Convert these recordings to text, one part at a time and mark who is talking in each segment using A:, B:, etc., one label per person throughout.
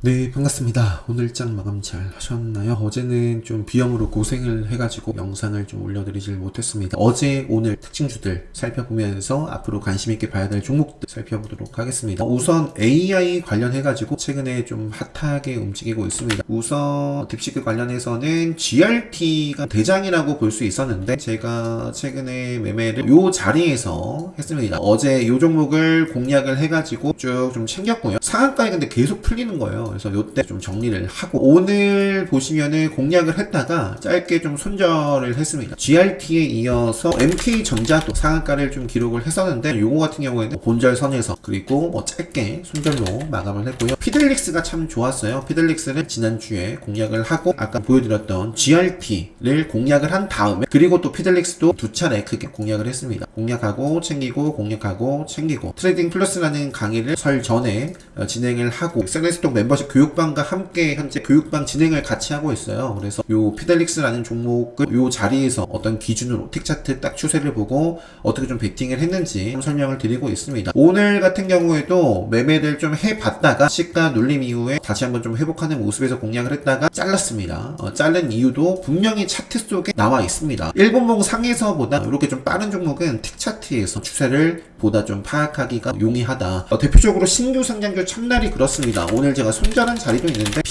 A: 네, 반갑습니다. 오늘 일정 마감 잘 하셨나요? 어제는 좀 비염으로 고생을 해가지고 영상을 좀 올려드리질 못했습니다. 어제, 오늘 특징주들 살펴보면서 앞으로 관심있게 봐야 될 종목들 살펴보도록 하겠습니다. 우선 AI 관련해가지고 최근에 좀 핫하게 움직이고 있습니다. 우선 딥시크 관련해서는 GRT가 대장이라고 볼 수 있었는데 제가 최근에 매매를 요 자리에서 했습니다. 어제 요 종목을 공략을 해가지고 쭉 좀 챙겼고요. 상한가에 근데 계속 풀리는 거예요. 그래서 요때 좀 정리를 하고 오늘 보시면은 공략을 했다가 짧게 좀 손절을 했습니다. GRT에 이어서 MK전자도 상한가를 좀 기록을 했었는데 요거 같은 경우에는 본절선에서 그리고 뭐 짧게 손절로 마감을 했고요. 피델릭스가 참 좋았어요. 피델릭스를 지난주에 공략을 하고 아까 보여드렸던 GRT를 공략을 한 다음에 그리고 또 피델릭스도 두 차례 크게 공략을 했습니다. 공략하고 챙기고 공략하고 챙기고 트레이딩 플러스라는 강의를 설 전에 진행을 하고 셀레스톡 멤버십 교육방과 함께 현재 교육방 진행을 같이 하고 있어요. 그래서 요 피델릭스라는 종목을 요 자리에서 어떤 기준으로 틱차트 딱 추세를 보고 어떻게 좀 베팅을 했는지 좀 설명을 드리고 있습니다. 오늘 같은 경우에도 매매를 좀 해봤다가 시가 눌림 이후에 다시 한번 좀 회복하는 모습에서 공략을 했다가 잘랐습니다. 자른 이유도 분명히 차트 속에 나와 있습니다. 일본봉 상에서보다 이렇게 좀 빠른 종목은 틱차트에서 추세를 보다 좀 파악하기가 용이하다. 대표적으로 신규 상장주 첫날이 그렇습니다. 오늘 제가 손절한 자리도 있는데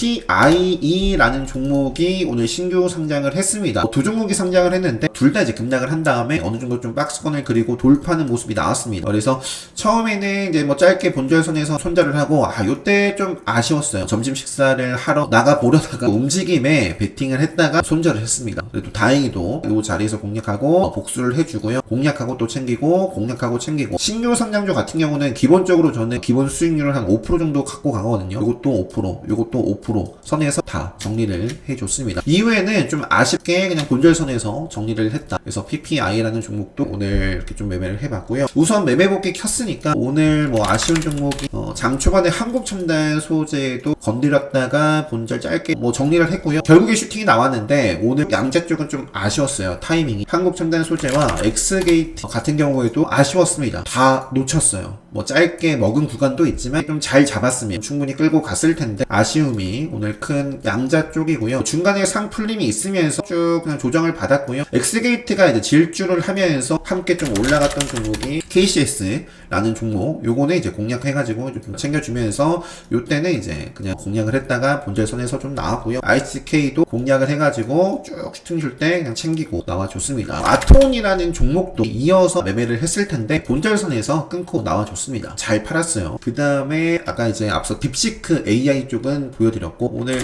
A: PIE라는 종목이 오늘 신규 상장을 했습니다. 두 종목이 상장을 했는데 둘 다 이제 급락을 한 다음에 어느 정도 좀 박스권을 그리고 돌파하는 모습이 나왔습니다. 그래서 처음에는 이제 뭐 짧게 본절선에서 손절을 하고 요때 좀 아쉬웠어요. 점심 식사를 하러 나가 보려다가 움직임에 베팅을 했다가 손절을 했습니다. 그래도 다행히도 이 자리에서 공략하고 복수를 해주고요. 공략하고 또 챙기고 공략하고 챙기고 신규 상장주 같은 경우는 기본적으로 저는 기본 수익률을 한 5% 정도 갖고 가거든요. 이것도 5%, 이것도 5% 선에서 다 정리를 해줬습니다. 이후에는 좀 아쉽게 그냥 본절선에서 정리를 했다. 그래서 PPI라는 종목도 오늘 이렇게 좀 매매를 해봤고요. 우선 매매복귀 켰으니까 오늘 뭐 아쉬운 종목이 장 초반에 한국첨단 소재도 건드렸다가 본절 짧게 뭐 정리를 했고요. 결국에 슈팅이 나왔는데 오늘 양자 쪽은 좀 아쉬웠어요. 타이밍이. 한국첨단 소재와 엑스게이트 같은 경우에도 아쉬웠습니다. 다 놓쳤어요. 뭐 짧게 먹은 구간도 있지만 좀 잘 잡았으면 충분히 끌고 갔을 텐데 아쉬움이 오늘 큰 양자 쪽이고요. 중간에 상 풀림이 있으면서 쭉 그냥 조정을 받았고요. 엑스게이트가 이제 질주를 하면서 함께 좀 올라갔던 종목이 KCS라는 종목. 요거는 이제 공략해가지고 좀 챙겨주면서 요때는 이제 그냥 공략을 했다가 본절선에서 좀 나왔고요. ICK도 공략을 해가지고 쭉 슈팅 줄 때 그냥 챙기고 나와줬습니다. 아톤이라는 종목도 이어서 매매를 했을 텐데 본절선에서 끊고 나와줬습니다. 잘 팔았어요. 그 다음에 아까 이제 앞서 딥시크 AI 쪽은 보여드렸고 오늘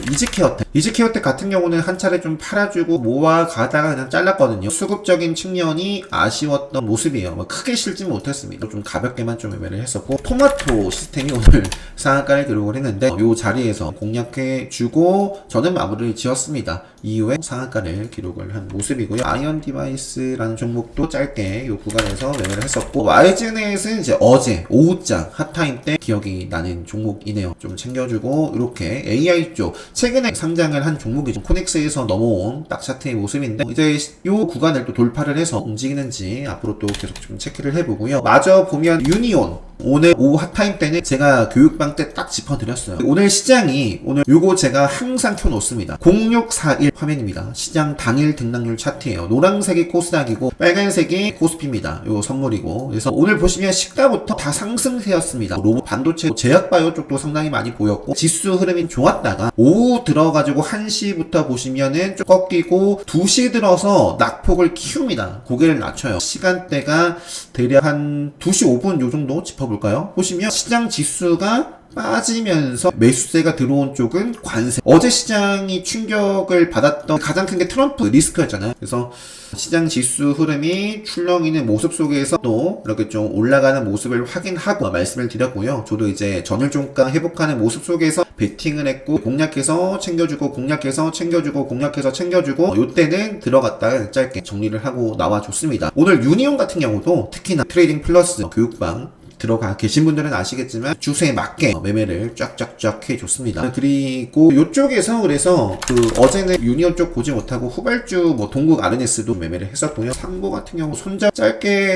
A: 이지케어텍 같은 경우는 한 차례 좀 팔아주고 모아가다가 그냥 잘랐거든요. 수급적인 측면이 아쉬웠던 모습이에요. 뭐 크게 실지 못했습니다. 좀 가볍게만 좀 매매를 했었고 토마토 시스템이 오늘 상한가를 기록을 했는데 이 자리에서 공략해주고 저는 마무리를 지었습니다. 이후에 상한가를 기록을 한 모습이고요. 아이언 디바이스라는 종목도 짧게 이 구간에서 매매를 했었고 YGNet은 이제 어제 오후장 핫타임 때 기억이 나는 종목이네요. 좀 챙겨주고 이렇게 AI 쪽 최근에 상장을 한 종목이죠. 코넥스에서 넘어온 딱 차트의 모습인데 이제 이 구간을 또 돌파를 해서 움직이는지 앞으로 또 계속 좀 체크를 해보고요. 마저 보면 유니온 오늘 오후 핫타임 때는 제가 교육방 때 딱 짚어드렸어요. 오늘 시장이 오늘 요거 제가 항상 켜놓습니다. 0641 화면입니다. 시장 당일 등락률 차트예요. 노란색이 코스닥이고 빨간색이 코스피입니다. 요 선물이고 그래서 오늘 보시면 시가부터 다 상승세였습니다. 로봇 반도체 제약바이오 쪽도 상당히 많이 보였고 지수 흐름이 좋았다가 오후 들어가지고 1시부터 보시면은 좀 꺾이고 2시 들어서 낙폭을 키웁니다. 고개를 낮춰요. 시간대가 대략 한 2시 5분 요 정도 짚어볼까요? 보시면 시장 지수가 빠지면서 매수세가 들어온 쪽은 관세. 어제 시장이 충격을 받았던 가장 큰 게 트럼프 리스크였잖아요. 그래서 시장 지수 흐름이 출렁이는 모습 속에서 또 이렇게 좀 올라가는 모습을 확인하고 말씀을 드렸고요. 저도 이제 전일 종가 회복하는 모습 속에서 베팅을 했고 공략해서 챙겨주고 공략해서 챙겨주고 공략해서 챙겨주고 요때는 들어갔다가 짧게 정리를 하고 나와줬습니다. 오늘 유니온 같은 경우도 특히나 트레이딩 플러스 교육방 들어가 계신 분들은 아시겠지만 주세에 맞게 매매를 쫙쫙쫙 해줬습니다. 그리고 이쪽에서 그래서 어제는 유니온 쪽 보지 못하고 후발주 동국 RNS도 매매를 했었고요. 상보 같은 경우 손절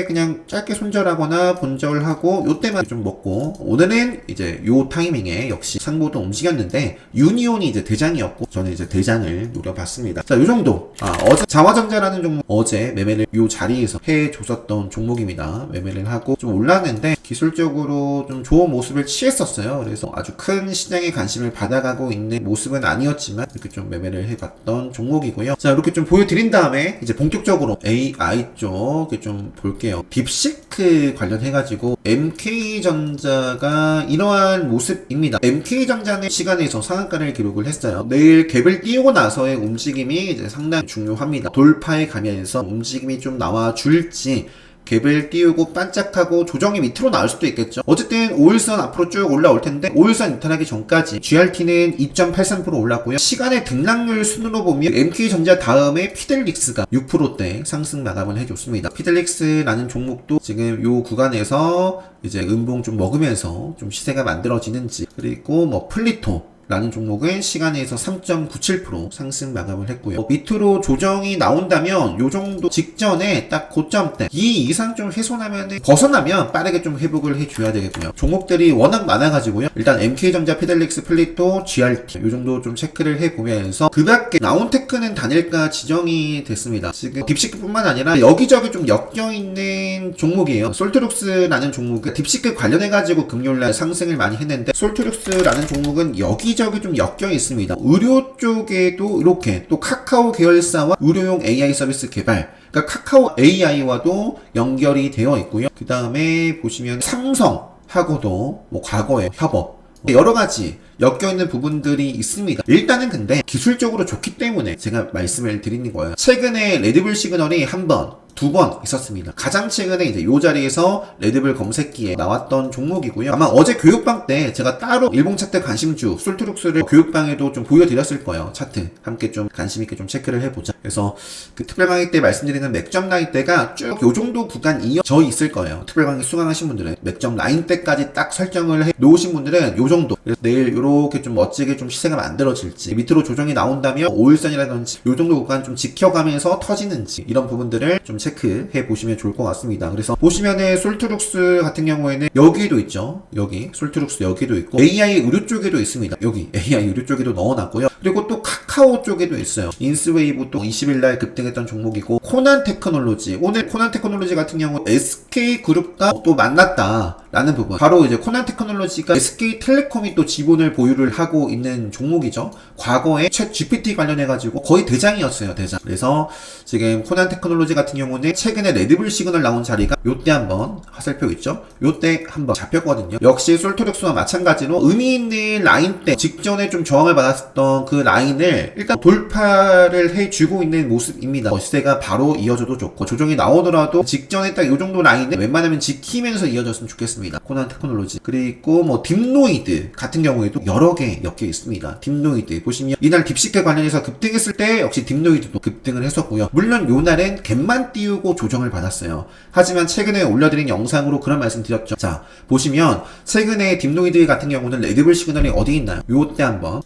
A: 그냥 짧게 손절하거나 본절하고 요때만 좀 먹고, 오늘은 이제 요 타이밍에 역시 상보도 움직였는데 유니온이 이제 대장이었고 저는 이제 대장을 노려봤습니다. 자, 요 정도. 어제 자화전자라는 종목 어제 매매를 요 자리에서 해줬었던 종목입니다. 매매를 하고 좀 올랐는데 기술적으로 좀 좋은 모습을 취했었어요. 그래서 아주 큰 시장에 관심을 받아가고 있는 모습은 아니었지만 이렇게 좀 매매를 해봤던 종목이고요. 자, 이렇게 좀 보여드린 다음에 이제 본격적으로 AI 쪽 좀 볼게요. 딥시크 관련해가지고 MK전자가 이러한 모습입니다. MK전자는 시간에서 상한가를 기록을 했어요. 내일 갭을 띄우고 나서의 움직임이 이제 상당히 중요합니다. 돌파에 가면서 움직임이 좀 나와줄지, 갭을 띄우고 반짝하고 조정이 밑으로 나올 수도 있겠죠. 어쨌든 5일선 앞으로 쭉 올라올 텐데 5일선 이탈하기 전까지 GRT는 2.83% 올랐고요. 시간의 등락률 순으로 보면 MK전자 다음에 피델릭스가 6%대 상승 마감을 해줬습니다. 피델릭스라는 종목도 지금 요 구간에서 이제 음봉 좀 먹으면서 좀 시세가 만들어지는지, 그리고 플리토 라는 종목은 시간에서 3.97% 상승 마감을 했고요. 밑으로 조정이 나온다면 요 정도 직전에 딱 고점대 이 이상 좀 훼손하면 벗어나면 빠르게 좀 회복을 해줘야 되겠고요. 종목들이 워낙 많아가지고요. 일단 MK전자, 피델릭스, 플리토, GRT 요 정도 좀 체크를 해보면서 그 밖에 나온테크는 단일가 지정이 됐습니다. 지금 딥시크뿐만 아니라 여기저기 좀 엮여있는 종목이에요. 솔트룩스라는 종목은 딥시크 관련해가지고 금요일날 상승을 많이 했는데, 솔트룩스라는 종목은 여기저기 좀 엮여 있습니다. 의료 쪽에도 이렇게 또 카카오 계열사와 의료용 AI 서비스 개발, 그러니까 카카오 AI와도 연결이 되어 있고요. 그 다음에 보시면 삼성하고도 과거에 협업, 여러 가지 엮여있는 부분들이 있습니다. 일단은 근데 기술적으로 좋기 때문에 제가 말씀을 드리는 거예요. 최근에 레드불 시그널이 한 번, 두 번 있었습니다. 가장 최근에 이제 요 자리에서 레드불 검색기에 나왔던 종목이고요. 아마 어제 교육방 때 제가 따로 일봉 차트 관심주 솔트룩스를 교육방에도 좀 보여드렸을 거예요. 차트 함께 좀 관심있게 좀 체크를 해보자. 그래서 그 특별 강의 때 말씀드리는 맥점 라인대가 쭉 요 정도 구간 이어져 있을 거예요. 특별 강의 수강하신 분들은 맥점 라인대까지 딱 설정을 해 놓으신 분들은 요 정도. 그래서 내일 요렇게 좀 멋지게 좀 시세가 만들어질지, 밑으로 조정이 나온다면 5일선이라든지 요 정도 구간 좀 지켜가면서 터지는지, 이런 부분들을 좀 체크해 보시면 좋을 것 같습니다. 그래서 보시면은 솔트룩스 같은 경우에는 여기도 있죠. 여기 솔트룩스 여기도 있고, AI 의료 쪽에도 있습니다. 여기 AI 의료 쪽에도 넣어놨고요. 그리고 또 카카오 쪽에도 있어요. 인스웨이브 또 20일날 급등했던 종목이고, 코난 테크놀로지, 오늘 코난 테크놀로지 같은 경우 SK그룹과 또 만났다라는 부분, 바로 이제 코난 테크놀로지가 SK텔레콤이 또 지분을 보유를 하고 있는 종목이죠. 과거에 챗 GPT 관련해가지고 거의 대장이었어요. 대장. 그래서 지금 코난 테크놀로지 같은 경우는 최근에 레드불 시그널 나온 자리가 요때 한번 화살표 있죠? 요때 한번 잡혔거든요. 역시 솔트룩스와 마찬가지로 의미 있는 라인대 직전에 좀 저항을 받았던 그 라인을 일단 돌파를 해주고 있는 모습입니다. 시세가 바로 이어져도 좋고, 조정이 나오더라도 직전에 딱 요 정도 라인을 웬만하면 지키면서 이어졌으면 좋겠습니다. 코난 테크놀로지. 그리고 딥노이드 같은 경우에도 여러 개 엮여 있습니다. 딥노이드 보시면 이날 딥시크 관련해서 급등했을 때 역시 딥노이드도 급등을 했었고요. 물론 요날은 갭만 띄우고 조정을 받았어요. 하지만 최근에 올려드린 영상으로 그런 말씀 드렸죠. 자, 보시면 최근에 딥노이드 같은 경우는 레드불 시그널이 어디 있나요? 요때 한번,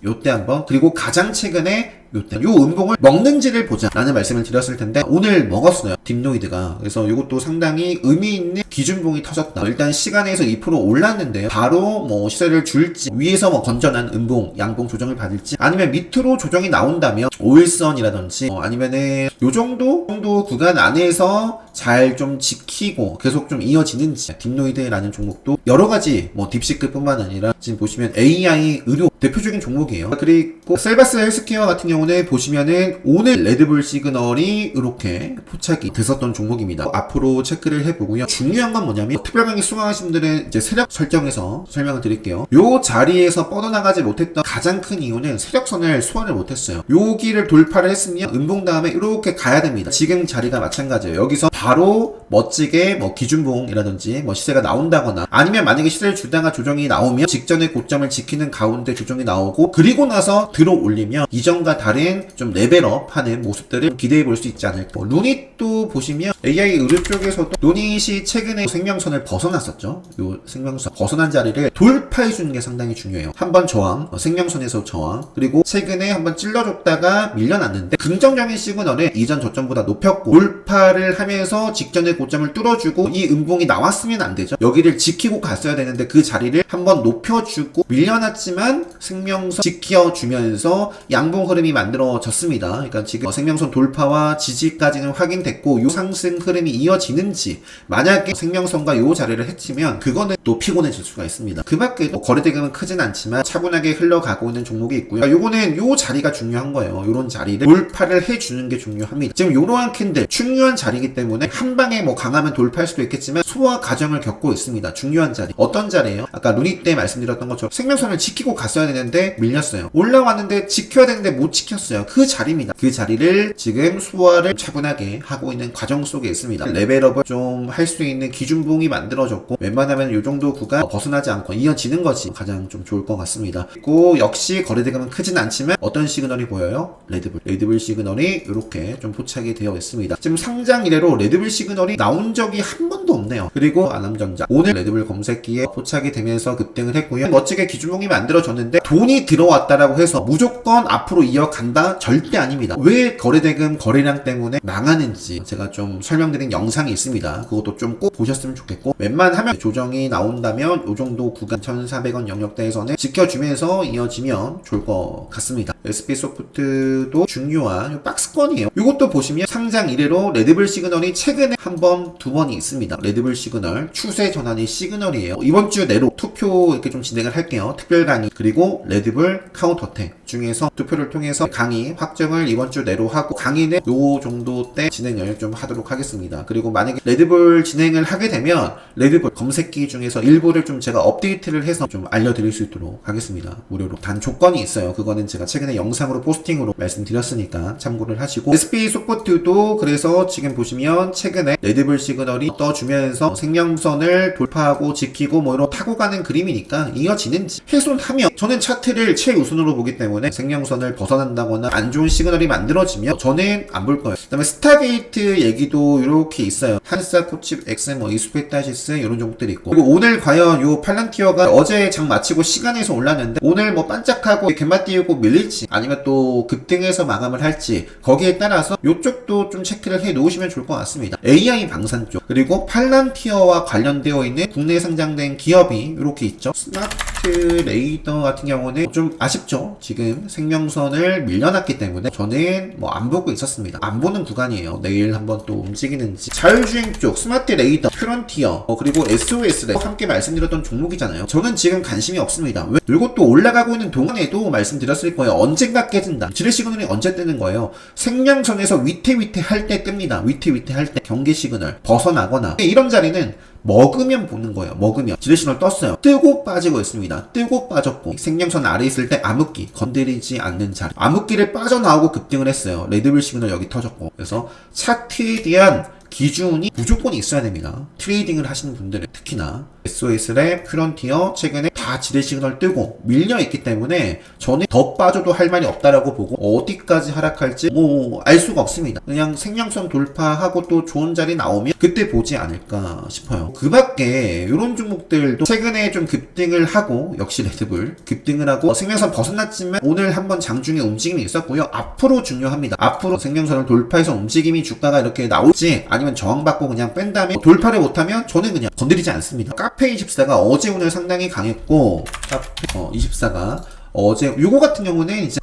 A: 그리고 가장 최근에 요때 요 음봉을 먹는지를 보자 라는 말씀을 드렸을 텐데, 오늘 먹었어요, 딥노이드가. 그래서 요것도 상당히 의미 있는 기준봉이 터졌다. 일단 시간에서 2% 올랐는데요, 바로 시세를 줄지, 위에서 건전한 음봉, 양봉 조정을 받을지, 아니면 밑으로 조정이 나온다면 5일선이라든지 아니면은 요 정도 구간 안에서 잘 좀 지키고 계속 좀 이어지는지. 딥노이드라는 종목도 여러 가지 딥시크뿐만 아니라 지금 보시면 AI 의료 대표적인 종목이에요. 그리고 셀바스 헬스케어 같은 경우는 보시면은 오늘 레드불 시그널이 이렇게 포착이 됐었던 종목입니다. 앞으로 체크를 해보고요. 중요한 건 뭐냐면, 특별 강의 수강하신 분들은 이제 세력 설정에서 설명을 드릴게요. 요 자리에서 뻗어나가지 못했던 가장 큰 이유는 세력선을 소화를 못했어요. 여기를 돌파를 했으면 음봉 다음에 이렇게 가야 됩니다. 지금 자리가 마찬가지예요. 여기서 바로 멋지게 뭐 기준봉이라든지 뭐 시세가 나온다거나, 아니면 만약에 시세를 주다가 조정이 나오면 직전의 고점을 지키는 가운데 조정이 나오고 그리고 나서 들어 올리면 이전과 다른 좀 레벨업 하는 모습들을 기대해 볼 수 있지 않을까. 루닛도 보시면 AI 의료 쪽에서도 루닛이 최근에 생명선을 벗어났었죠. 요 생명선 벗어난 자리를 돌파해 주는 게 상당히 중요해요. 한번 저항, 생명선에서 저항, 그리고 최근에 한번 찔러줬다가 밀려났는데 긍정적인 시그널은 이전 저점보다 높였고 돌파를 하면서 직전의 고점을 뚫어주고 이 음봉이 나왔으면 안 되죠. 여기를 지키고 갔어야 되는데 그 자리를 한번 높여주고 밀려났지만 생명선 지켜주면서 양봉 흐름이 만들어졌습니다. 그러니까 지금 생명선 돌파와 지지까지는 확인됐고 요 상승 흐름이 이어지는지, 만약에 생명선과 요 자리를 해치면 그거는 또 피곤해질 수가 있습니다. 그 밖에도 거래대금은 크진 않지만 차분하게 흘러가고 있는 종목이 있고요. 그러니까 요거는 요 자리가 중요한 거예요. 요런 자리를 돌파를 해주는 게 중요합니다. 지금 요러한 캔들 중요한 자리이기 때문에 한 방에 뭐 강하면 돌파할 수도 있겠지만 소화 과정을 겪고 있습니다. 중요한 자리. 어떤 자리예요? 아까 루닛 때 말씀드렸던 것처럼 생명선을 지키고 갔어야 되는데 밀렸어요. 올라왔는데 지켜야 되는데 못 지켰어요. 그 자리입니다. 그 자리를 지금 소화를 차분하게 하고 있는 과정 속에 있습니다. 레벨업을 좀 할 수 있는 기준봉이 만들어졌고 웬만하면 요 정도 구간 벗어나지 않고 이어지는 것이 가장 좀 좋을 것 같습니다. 그리고 역시 거래대금은 크진 않지만 어떤 시그널이 보여요? 레드불 시그널이 이렇게 좀 포착이 되어 있습니다. 지금 상장 이래로 레드불 시그널이 나온 적이 한 번도 없네요. 그리고 안암전자 오늘 레드불 검색기에 포착이 되면서 급등을 했고요. 멋지게 기준봉이 만들어졌는데 돈이 들어왔다라고 해서 무조건 앞으로 이어간다? 절대 아닙니다. 왜 거래대금 거래량 때문에 망하는지 제가 좀 설명드린 영상이 있습니다. 그것도 좀 꼭 보셨으면 좋겠고, 웬만하면 조정이 나온다면 요 정도 구간 1,400원 영역대에서는 지켜주면서 이어지면 좋을 것 같습니다. SP소프트도 중요한 박스권이에요. 이것도 보시면 상장 이래로 레드불 시그널이 최근에 한 번, 두 번이 있습니다. 레드불 시그널, 추세 전환의 시그널이에요. 이번 주 내로 투표 이렇게 좀 진행을 할게요. 특별 강의, 그리고 레드불 카운터텍 중에서 투표를 통해서 강의 확정을 이번 주 내로 하고, 강의는 요 정도 때 진행을 좀 하도록 하겠습니다. 그리고 만약에 레드불 진행을 하게 되면 레드불 검색기 중에서 일부를 좀 제가 업데이트를 해서 좀 알려드릴 수 있도록 하겠습니다. 무료로. 단 조건이 있어요. 그거는 제가 최근에 영상으로 포스팅으로 말씀드렸으니까 참고를 하시고, SP소프트도 그래서 지금 보시면 최근에 레드불 시그널이 떠주면서 생명선을 돌파하고 지키고 뭐 이런 타고 가는 그림이니까 이어지는지 훼손하면 저는 차트를 최우선으로 보기 때문에 생명선을 벗어난다거나 안 좋은 시그널이 만들어지면 저는 안 볼 거예요. 그 다음에 스타게이트 얘기도 이렇게 있어요. 한사, 코칩, 엑센, 뭐 이스페타시스 이런 종목들이 있고, 그리고 오늘 과연 요 팔란티어가 어제 장 마치고 시간에서 올랐는데 오늘 뭐 반짝하고 갯맛 띄우고 밀릴지 아니면 또 급등해서 마감을 할지, 거기에 따라서 요쪽도 좀 체크를 해 놓으시면 좋을 것 같습니다. AI 방산 쪽, 그리고 팔란티어와 관련되어 있는 국내에 상장된 기업이 이렇게 있죠. 스마트 레이더 같은 경우는 좀 아쉽죠. 지금 생명선을 밀려났기 때문에 저는 뭐 안 보고 있었습니다. 안 보는 구간이에요. 내일 한번 또 움직이는지. 자율주행 쪽 스마트 레이더, 프론티어, 그리고 SOS를 함께 말씀드렸던 종목이잖아요. 저는 지금 관심이 없습니다. 왜? 이것도 올라가고 있는 동안에도 말씀드렸을 거예요. 언젠가 깨진다. 지뢰 시그널이 언제 뜨는 거예요? 생명선에서 위태위태 할 때 뜹니다. 위태위태 할 때 경계 시그널 벗어나거나, 이런 자리는 먹으면 보는 거예요. 먹으면. 지뢰 시그널 떴어요. 뜨고 빠지고 있습니다. 뜨고 빠졌고, 생명선 아래 있을 때 암흑기 건드리지 않는 자리, 암흑기를 빠져나오고 급등을 했어요. 레드불 시그널 여기 터졌고. 그래서 차트에 대한 기준이 무조건 있어야 됩니다. 트레이딩을 하시는 분들은 특히나. SOS랩, 프론티어 최근에 다 지뢰 시그널 뜨고 밀려있기 때문에 저는 더 빠져도 할 말이 없다라고 보고, 어디까지 하락할지 뭐 알 수가 없습니다. 그냥 생명선 돌파하고 또 좋은 자리 나오면 그때 보지 않을까 싶어요. 그 밖에 이런 종목들도 최근에 좀 급등을 하고, 역시 레드불 급등을 하고 생명선 벗어났지만 오늘 한번 장중에 움직임이 있었고요. 앞으로 중요합니다. 앞으로 생명선을 돌파해서 움직임이 주가가 이렇게 나올지 아니면 저항받고 그냥 뺀 다음에 돌파를 못하면 저는 그냥 건드리지 않습니다. 카페24가 어제 오늘 상당히 강했고, 카페24가 어제 요거 같은 경우는 이제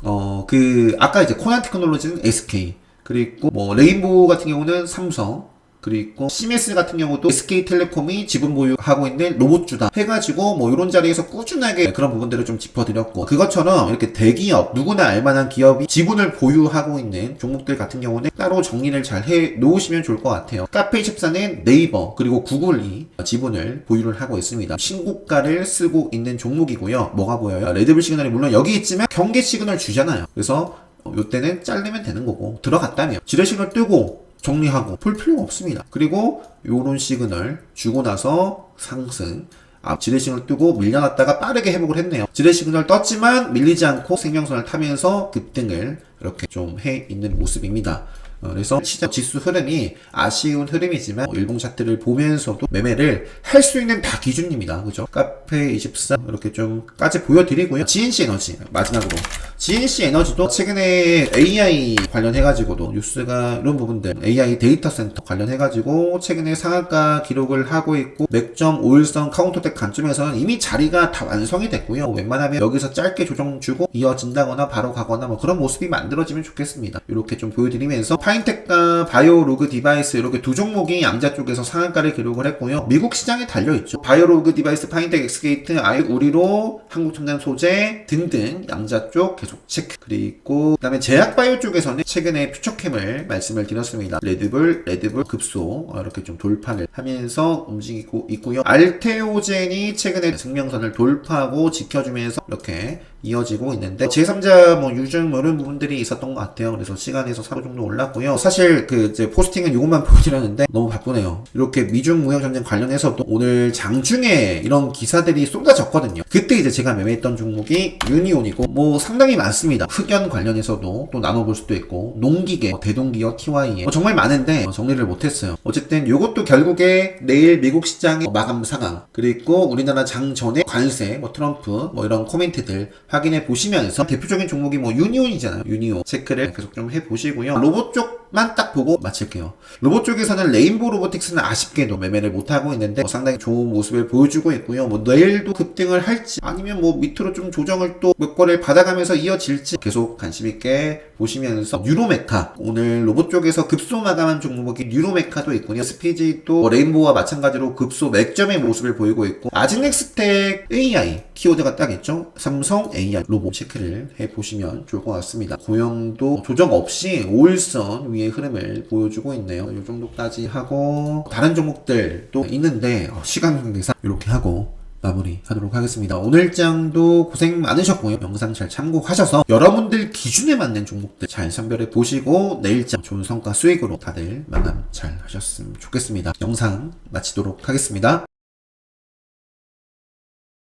A: 아까 이제 코난 테크놀로지는 SK, 그리고 뭐 레인보우 같은 경우는 삼성, 그리고 CMS 같은 경우도 SK텔레콤이 지분 보유하고 있는 로봇주다 해가지고 뭐 이런 자리에서 꾸준하게 그런 부분들을 좀 짚어드렸고, 그것처럼 이렇게 대기업, 누구나 알만한 기업이 지분을 보유하고 있는 종목들 같은 경우는 따로 정리를 잘 해 놓으시면 좋을 것 같아요. 카페24는 네이버 그리고 구글이 지분을 보유를 하고 있습니다. 신고가를 쓰고 있는 종목이고요. 뭐가 보여요? 레드불 시그널이 물론 여기 있지만 경계 시그널 주잖아요. 그래서 요때는 자르면 되는 거고, 들어갔다면 지뢰 시그널 뜨고 정리하고 볼 필요가 없습니다. 그리고 요런 시그널 주고 나서 상승, 지뢰시그널 뜨고 밀려났다가 빠르게 회복을 했네요. 지뢰시그널 떴지만 밀리지 않고 생명선을 타면서 급등을 이렇게 좀 해 있는 모습입니다. 그래서 시장 지수 흐름이 아쉬운 흐름이지만 일봉 차트를 보면서도 매매를 할 수 있는 다 기준입니다. 그죠? 카페24 이렇게 좀까지 보여드리고요. GNC 에너지 마지막으로 GNC 에너지도 최근에 AI 관련해가지고도 뉴스가 이런 부분들 AI 데이터 센터 관련해가지고 최근에 상한가 기록을 하고 있고 맥점 5일선 카운터덱 관점에서는 이미 자리가 다 완성이 됐고요. 웬만하면 여기서 짧게 조정 주고 이어진다거나 바로 가거나 뭐 그런 모습이 만들어지면 좋겠습니다. 이렇게 좀 보여드리면서 파인텍과 바이오로그 디바이스 이렇게 두 종목이 양자 쪽에서 상한가를 기록을 했고요. 미국 시장에 달려있죠. 바이오로그 디바이스, 파인텍, 엑스게이트, 우리로, 한국첨단 소재 등등 양자 쪽 계속 체크. 그리고 그 다음에 제약바이오 쪽에서는 최근에 퓨처캠을 말씀을 드렸습니다. 레드불 급소 이렇게 좀 돌파를 하면서 움직이고 있고요. 알테오젠이 최근에 증명선을 돌파하고 지켜주면서 이렇게 이어지고 있는데 제3자 뭐 유증 이런 부분들이 있었던 것 같아요. 그래서 시간에서 4로 정도 올랐고요. 사실 이제 포스팅은 이것만 보여드렸는데 너무 바쁘네요. 이렇게 미중 무역 전쟁 관련해서도 오늘 장중에 이런 기사들이 쏟아졌거든요. 그때 이제 제가 매매했던 종목이 유니온이고 뭐 상당히 많습니다. 흑연 관련해서도 또 나눠볼 수도 있고 농기계, 대동기업, TY에 정말 많은데 정리를 못했어요. 어쨌든 이것도 결국에 내일 미국 시장의 마감 상황 그리고 우리나라 장 전에 관세, 트럼프 이런 코멘트들 확인해 보시면서 대표적인 종목이 유니온이잖아요. 유니온 체크를 계속 좀 해보시고요. 로봇 쪽만 딱 보고 마칠게요. 로봇 쪽에서는 레인보우 로보틱스는 아쉽게도 매매를 못하고 있는데 상당히 좋은 모습을 보여주고 있고요. 내일도 급등을 할지 아니면 밑으로 좀 조정을 또 몇 거를 받아가면서 이어질지 계속 관심있게 보시면서 뉴로메카 오늘 로봇 쪽에서 급소 마감한 종목이 뉴로메카도 있고요. 스피지도 레인보우와 마찬가지로 급소 맥점의 모습을 보이고 있고 아진엑스텍 AI 키워드가 딱 있죠. 삼성 AI 로봇 체크를 해보시면 좋을 것 같습니다. 고영도 조정 없이 5일선 위의 흐름을 보여주고 있네요. 이 정도까지 하고 다른 종목들도 있는데 시간 관계상 이렇게 하고 마무리하도록 하겠습니다. 오늘 장도 고생 많으셨고요. 영상 잘 참고하셔서 여러분들 기준에 맞는 종목들 잘 선별해 보시고 내일장 좋은 성과 수익으로 다들 마감 잘 하셨으면 좋겠습니다. 영상 마치도록 하겠습니다.